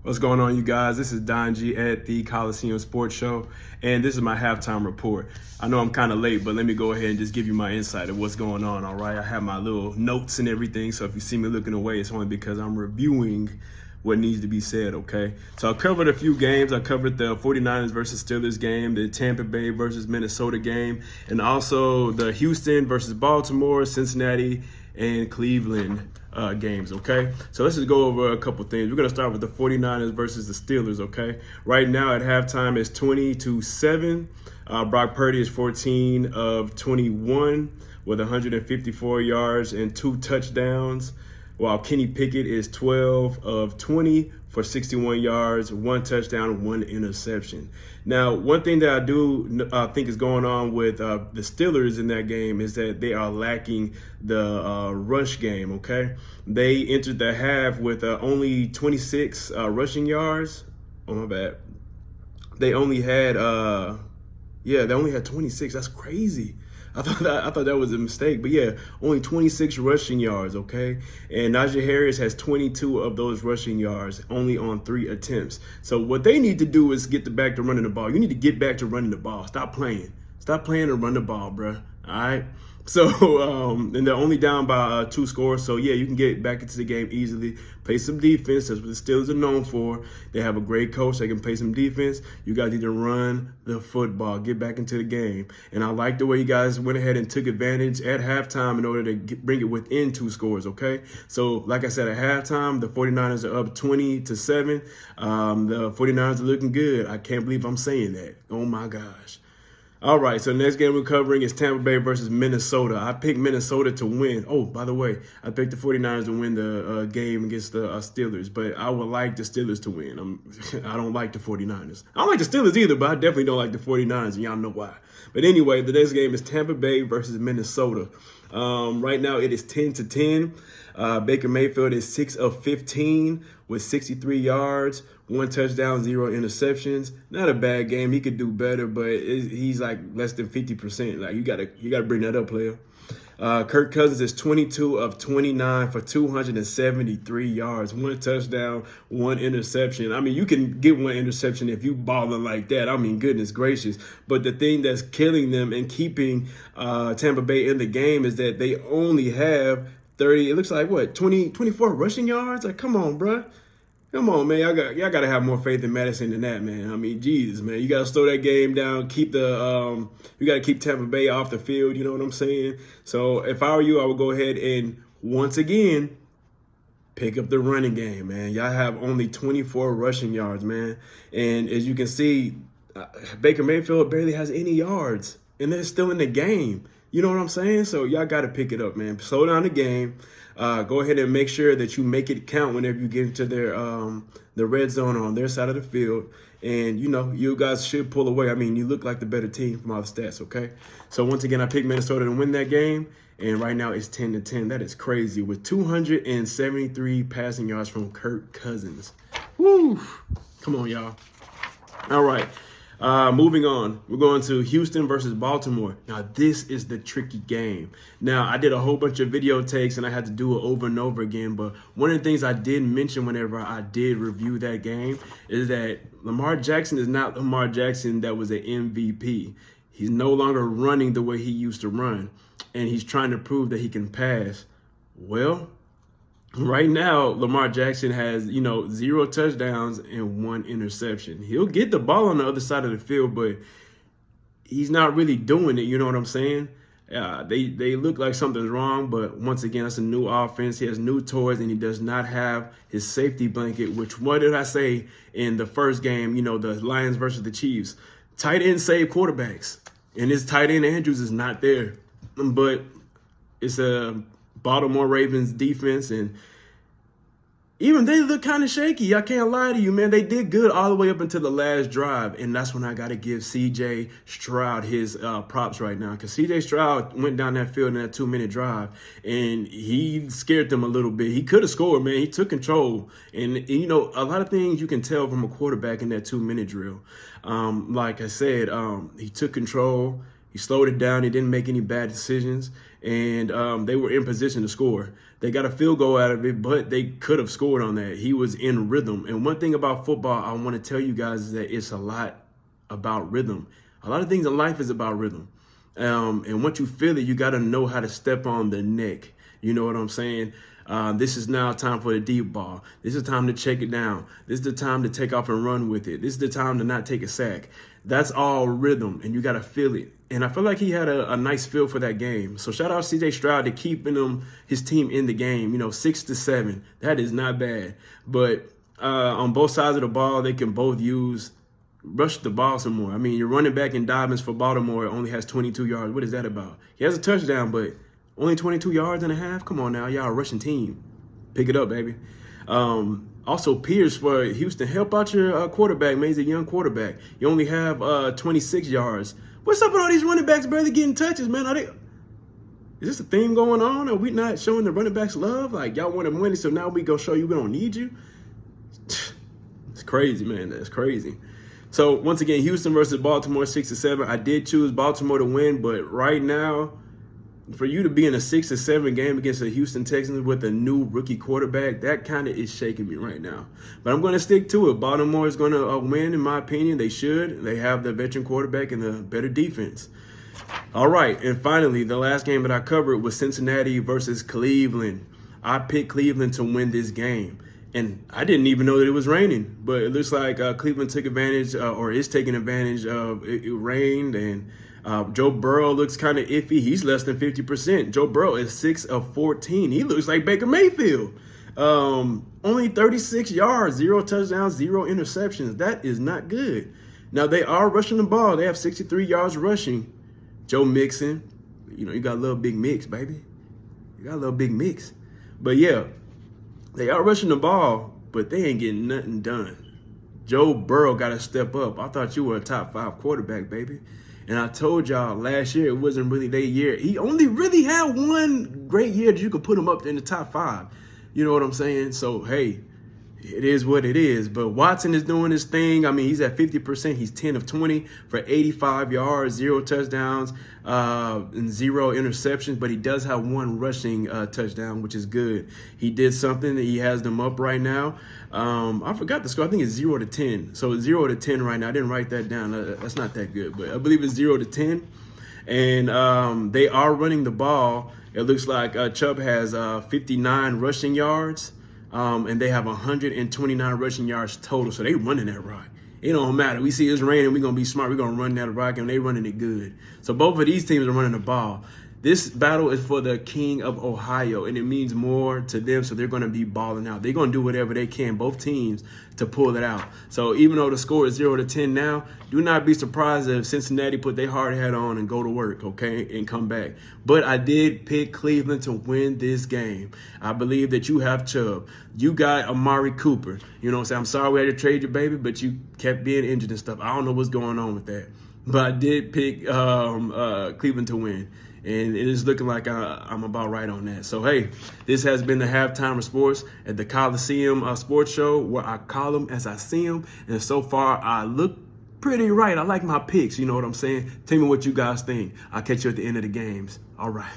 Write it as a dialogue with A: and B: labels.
A: What's going on, you guys? This is Don G at the Coliseum Sports Show, and this is my halftime report. I know I'm kind of late, but let me go ahead and just give you my insight of what's going on, all right? I have my little notes and everything, so if you see me looking away, it's only because I'm reviewing what needs to be said, okay? So I covered a few games. I covered the 49ers versus Steelers game, the Tampa Bay versus Minnesota game, and also the Houston versus Baltimore, Cincinnati, and Cleveland games, okay? So let's just go over a couple things. We're going to start with the 49ers versus the Steelers, okay? Right now at halftime, it's 20-7. Brock Purdy is 14 of 21 with 154 yards and 2 touchdowns, while Kenny Pickett is 12 of 20 for 61 yards, 1 touchdown, 1 interception. Now, one thing that I do think is going on with the Steelers in that game is that they are lacking the rush game, okay? They entered the half with only 26 rushing yards. Oh, my bad. They only had, they only had 26. That's crazy. I thought that was a mistake, but yeah, only 26 rushing yards, okay? And Najee Harris has 22 of those rushing yards, only on 3 attempts. So what they need to do is get back to running the ball. You need to get back to running the ball. Stop playing. Stop playing and run the ball, bruh. All right? So, and they're only down by 2 scores. So, yeah, you can get back into the game easily. Play some defense. That's what the Steelers are known for. They have a great coach. They can play some defense. You guys need to run the football. Get back into the game. And I like the way you guys went ahead and took advantage at halftime in order to bring it within 2 scores, okay? So, like I said, at halftime, the 49ers are up 20-7. The 49ers are looking good. I can't believe I'm saying that. Oh, my gosh. All right, so the next game we're covering is Tampa Bay versus Minnesota. I picked Minnesota to win. Oh, by the way, I picked the 49ers to win the game against the Steelers, but I would like the Steelers to win. I don't like the 49ers. I don't like the Steelers either, but I definitely don't like the 49ers, and y'all know why. But anyway, the next game is Tampa Bay versus Minnesota. Right now it is 10-10. Baker Mayfield is 6 of 15 with 63 yards, 1 touchdown, 0 interceptions. Not a bad game. He could do better, but he's like less than 50%. Like you gotta bring that up, player. Kirk Cousins is 22 of 29 for 273 yards, 1 touchdown, 1 interception. I mean, you can get 1 interception if you balling like that. I mean, goodness gracious. But the thing that's killing them and keeping Tampa Bay in the game is that they only have 30, it looks like what, 24 rushing yards? Like, come on, bruh. Come on, man. Y'all got to have more faith in Madison than that, man. I mean, Jesus, man. You got to slow that game down. You got to keep Tampa Bay off the field. You know what I'm saying? So if I were you, I would go ahead and once again pick up the running game, man. Y'all have only 24 rushing yards, man. And as you can see, Baker Mayfield barely has any yards, and they're still in the game. You know what I'm saying? So y'all got to pick it up, man. Slow down the game. Go ahead and make sure that you make it count whenever you get into their the red zone on their side of the field. And, you know, you guys should pull away. I mean, you look like the better team from all the stats, okay? So once again, I picked Minnesota to win that game. And right now it's 10-10. That is crazy with 273 passing yards from Kirk Cousins. Woo! Come on, y'all. All right. Moving on, we're going to Houston versus Baltimore. Now, this is the tricky game. Now, I did a whole bunch of video takes, and I had to do it over and over again. But one of the things I did mention whenever I did review that game is that Lamar Jackson is not Lamar Jackson that was an MVP. He's no longer running the way he used to run, and he's trying to prove that he can pass. Well, right now, Lamar Jackson has, 0 touchdowns and 1 interception. He'll get the ball on the other side of the field, but he's not really doing it. You know what I'm saying? They look like something's wrong, but once again, that's a new offense. He has new toys, and he does not have his safety blanket, which, what did I say in the first game, the Lions versus the Chiefs? Tight end save quarterbacks, and his tight end Andrews is not there. But it's a Baltimore Ravens defense, and even they look kind of shaky. I can't lie to you, man. They did good all the way up until the last drive, and that's when I got to give C.J. Stroud his props right now, because C.J. Stroud went down that field in that 2-minute drive, and he scared them a little bit. He could have scored, man. He took control, and a lot of things you can tell from a quarterback in that 2-minute drill. Like I said, he took control. He slowed it down. He didn't make any bad decisions, and they were in position to score. They got a field goal out of it, but they could have scored on that. He was in rhythm. And one thing about football I want to tell you guys is that it's a lot about rhythm. A lot of things in life is about rhythm. And once you feel it, you got to know how to step on the neck. You know what I'm saying? This is now time for the deep ball. This is time to check it down. This is the time to take off and run with it. This is the time to not take a sack. That's all rhythm, and you got to feel it. And I feel like he had a nice feel for that game. So shout out C.J. Stroud to keeping his team in the game, 6-7. That is not bad. But on both sides of the ball, they can both rush the ball some more. I mean, your running back in Dobbins for Baltimore only has 22 yards. What is that about? He has a touchdown, but only 22 yards and a half? Come on now, y'all a rushing team. Pick it up, baby. Also, Pierce for Houston, help out your quarterback, man. He's a young quarterback. You only have 26 yards. What's up with all these running backs barely getting touches, man? Is this a theme going on? Are we not showing the running backs love? Like, y'all want to win, so now we go show you we don't need you? It's crazy, man. That's crazy. So, once again, Houston versus Baltimore, 6-7. I did choose Baltimore to win, but right now, for you to be in a 6-7 game against the Houston Texans with a new rookie quarterback, that kind of is shaking me right now. But I'm going to stick to it. Baltimore is going to win, in my opinion. They should. They have the veteran quarterback and the better defense. All right, and finally, the last game that I covered was Cincinnati versus Cleveland. I picked Cleveland to win this game. And I didn't even know that it was raining. But it looks like Cleveland took advantage or is taking advantage of it rained. And Joe Burrow looks kind of iffy. He's less than 50%. Joe Burrow is 6 of 14. He looks like Baker Mayfield. Only 36 yards, 0 touchdowns, 0 interceptions. That is not good. Now, they are rushing the ball. They have 63 yards rushing. Joe Mixon, you got a little big mix, baby. You got a little big mix. But, yeah. They are rushing the ball, but they ain't getting nothing done. Joe Burrow got to step up. I thought you were a top 5 quarterback, baby. And I told y'all last year it wasn't really their year. He only really had one great year that you could put him up in the top 5. You know what I'm saying? So, hey, it is what it is. But Watson is doing his thing. I mean, he's at 50%. He's 10 of 20 for 85 yards, 0 touchdowns, and 0 interceptions. But he does have 1 rushing touchdown, which is good. He did something. He has them up right now. I forgot the score. I think it's 0 to 10. So 0 to 10 right now. I didn't write that down. That's not that good. But I believe it's 0 to 10. And they are running the ball. It looks like Chubb has 59 rushing yards. And they have 129 rushing yards total. So they running that rock. It don't matter. We see it's raining. We're going to be smart. We're going to run that rock, and they running it good. So both of these teams are running the ball. This battle is for the King of Ohio, and it means more to them, so they're going to be balling out. They're going to do whatever they can, both teams, to pull it out. So even though the score is 0 to 10 now, do not be surprised if Cincinnati put their hard hat on and go to work, okay, and come back. But I did pick Cleveland to win this game. I believe that you have Chubb. You got Amari Cooper. You know what I'm saying? I'm sorry we had to trade you, baby, but you kept being injured and stuff. I don't know what's going on with that. But I did pick Cleveland to win. And it is looking like I'm about right on that. So, hey, this has been the Halftime of Sports at the Coliseum Sports Show, where I call them as I see them. And so far, I look pretty right. I like my picks. You know what I'm saying? Tell me what you guys think. I'll catch you at the end of the games. All right.